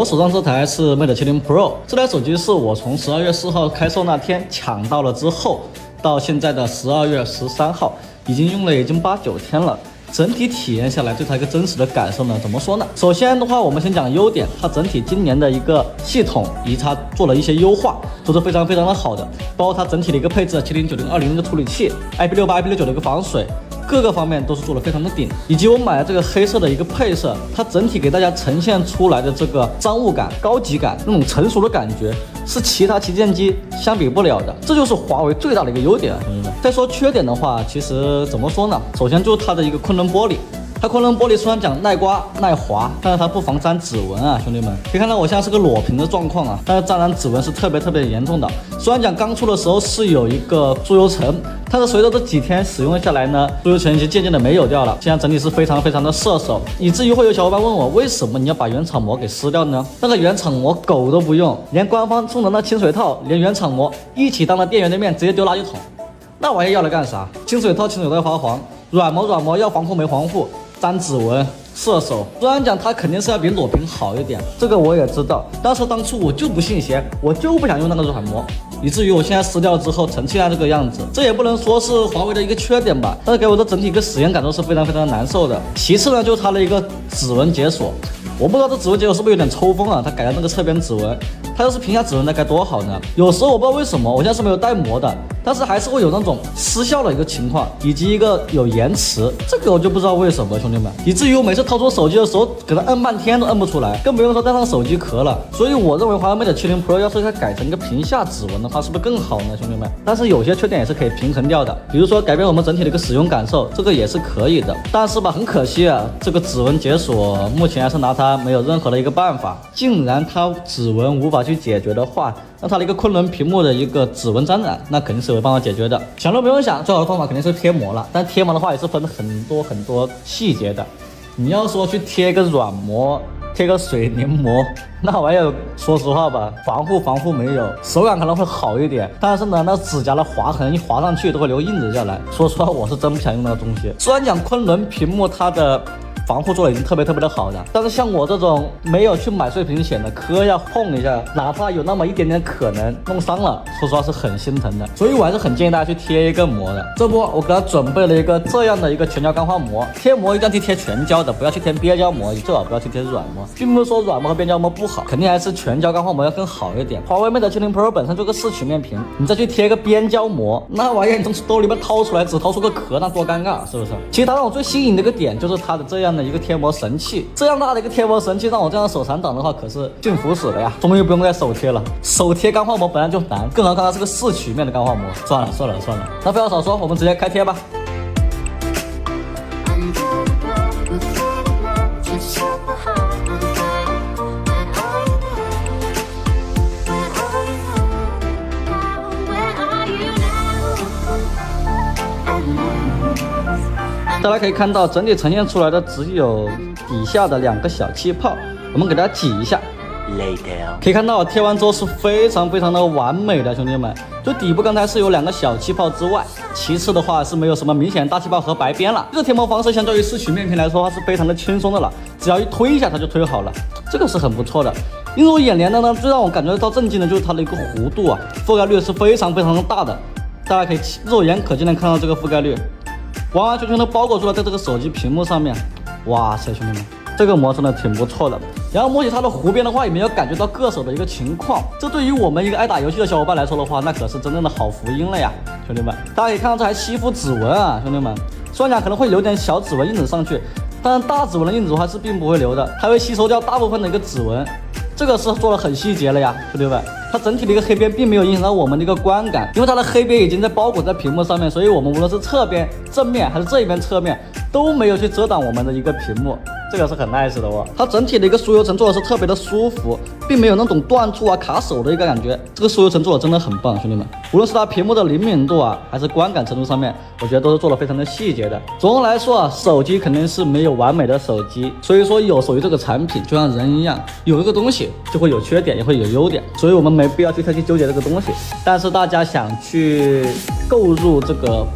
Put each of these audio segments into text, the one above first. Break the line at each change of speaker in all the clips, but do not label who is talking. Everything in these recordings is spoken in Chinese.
我手上这台是 Mate 70 Pro， 这台手机是我从12月4号开售那天抢到了之后，到现在的12月13号，已经用了8、9天了。整体体验下来，对它一个真实的感受呢，怎么说呢？首先的话，我们先讲优点，它整体今年的一个系统以及它做了一些优化，都是非常的好的，包括它整体的一个配置709020的处理器 ，IP68、IP69的一个防水。各个方面都是做的非常的顶，以及我买的这个黑色的一个配色，它整体给大家呈现出来的这个商务感、高级感，那种成熟的感觉，是其他旗舰机相比不了的。这就是华为最大的一个优点，同学们。再说缺点的话，其实怎么说呢？首先就是它的一个昆仑玻璃。它昆仑玻璃虽然讲耐刮耐滑，但是它不防沾指纹啊，兄弟们可以看到我现在是个裸屏的状况啊，但是沾染指纹是特别严重的。虽然讲刚出的时候是有一个酥油层，但是随着这几天使用下来呢，酥油层已经渐渐的没有掉了，现在整体是非常的射手，以至于会有小伙伴问我，为什么你要把原厂膜给撕掉呢？那个原厂膜狗都不用，连官方送的那清水套，连原厂膜一起当了店员的面直接丢垃圾桶，那玩意要来干啥？清水套要发黄，软膜要防护没防护。沾指纹、射手，虽然讲它肯定是要比裸屏好一点，这个我也知道，但是当初我就不信邪，我就不想用那个软膜，以至于我现在撕掉之后成现在这个样子，这也不能说是华为的一个缺点吧，但是给我的整体一个使用感受是非常的难受的。其次呢，就是它的一个指纹解锁，我不知道这指纹解锁是不是有点抽风啊？它改了那个侧边指纹，它要是屏下指纹那该多好呢？有时候我不知道为什么，我现在是没有带膜的，但是还是会有那种失效的一个情况，以及一个有延迟，这个我就不知道为什么，兄弟们，以至于我每次掏出手机的时候，给它摁半天都摁不出来，更不用说带上手机壳了。所以我认为华为 Mate 70 Pro 要是它改成一个屏下指纹的话，是不是更好呢，兄弟们？但是有些缺点也是可以平衡掉的，比如说改变我们整体的一个使用感受，这个也是可以的。但是吧，很可惜啊，这个指纹解锁目前还是拿它没有任何的一个办法。竟然它指纹无法去解决的话，那它的一个昆仑屏幕的一个指纹沾染，那肯定是有办法解决的。想都不用想，最好的方法肯定是贴膜了。但贴膜的话也是分很多细节的。你要说去贴个软膜，贴个水凝膜，那玩意儿说实话吧，防护没有，手感可能会好一点，但是呢，那指甲的划痕一划上去都会留印子下来。说实话，我是真不想用那个东西。虽然讲昆仑屏幕它的防护做的已经特别的好的，但是像我这种没有去买碎屏险的，磕呀碰一下，哪怕有那么一点点可能弄伤了，说实话是很心疼的。所以我还是很建议大家去贴一个膜的。这不，我给他准备了一个这样的一个全胶钢化膜，贴膜一定要去贴全胶的，不要去贴边胶膜，最好不要去贴软膜。并不是说软膜和边胶膜不好，肯定还是全胶钢化膜要更好一点。华为 Mate 70 Pro 本身就个4曲面屏，你再去贴个边胶膜，那玩意儿你从兜里面掏出来只掏出个壳，那多尴尬，是不是？其实它让我最吸引的一个点就是它的这样的一个贴膜神器，这样大的一个贴膜神器，让我这样的手残党的话可是幸福死了呀！终于不用再手贴了，手贴钢化膜本来就难，更何况它是个4曲面的钢化膜。算了，那废话少说，我们直接开贴吧。大家可以看到，整体呈现出来的只有底下的2个小气泡，我们给它挤一下。可以看到贴完之后是非常的完美的，兄弟们。就底部刚才是有2个小气泡之外，其次的话是没有什么明显大气泡和白边了。这个贴膜方式相较于4曲面屏来说，它是非常的轻松的了，只要一推一下它就推好了，这个是很不错的。映入眼帘的呢，最让我感觉到震惊的就是它的一个弧度啊，覆盖率是非常的大的，大家可以肉眼可见的看到这个覆盖率。完全的包裹出来在这个手机屏幕上面，哇塞，兄弟们，这个膜真的挺不错的。然后摸起它的弧边的话，也没有感觉到硌手的一个情况，这对于我们一个爱打游戏的小伙伴来说的话，那可是真正的好福音了呀，兄弟们。大家可以看到这还吸附指纹啊，兄弟们，虽然讲可能会留点小指纹印子上去，但是大指纹的印子的话是并不会留的，它会吸收掉大部分的一个指纹。这个是做的很细节了呀，兄弟们。它整体的一个黑边并没有影响到我们的一个观感，因为它的黑边已经在包裹在屏幕上面，所以我们无论是侧边、正面还是这一边侧面都没有去遮挡我们的一个屏幕，这个是很 nice 的哦。它整体的一个酥油层做的是特别的舒服，并没有那种断触啊、卡手的一个感觉。这个酥油层做的真的很棒，兄弟们。无论是它屏幕的灵敏度啊，还是观感程度上面，我觉得都是做的非常的细节的。总的来说啊，手机肯定是没有完美的手机，所以说有手机这个产品就像人一样，有一个东西就会有缺点，也会有优点，所以我们没必要去太去纠结这个东西。但是大家想去购入这个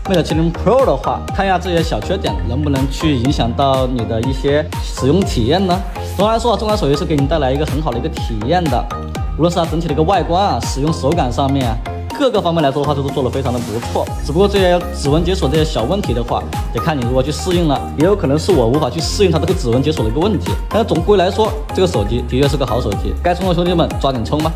Mate 70 Pro 的话，看一下这些小缺点能不能去影响到你的一些使用体验呢？总的来说，这款手机是给你带来一个很好的一个体验的，无论是它整体的一个外观啊，使用手感上面各个方面来说的话，都是做得非常的不错。只不过这些指纹解锁这些小问题的话，得看你如何去适应了，也有可能是我无法去适应它这个指纹解锁的一个问题。但是总归来说，这个手机的确是个好手机，该冲的兄弟们抓紧冲吧。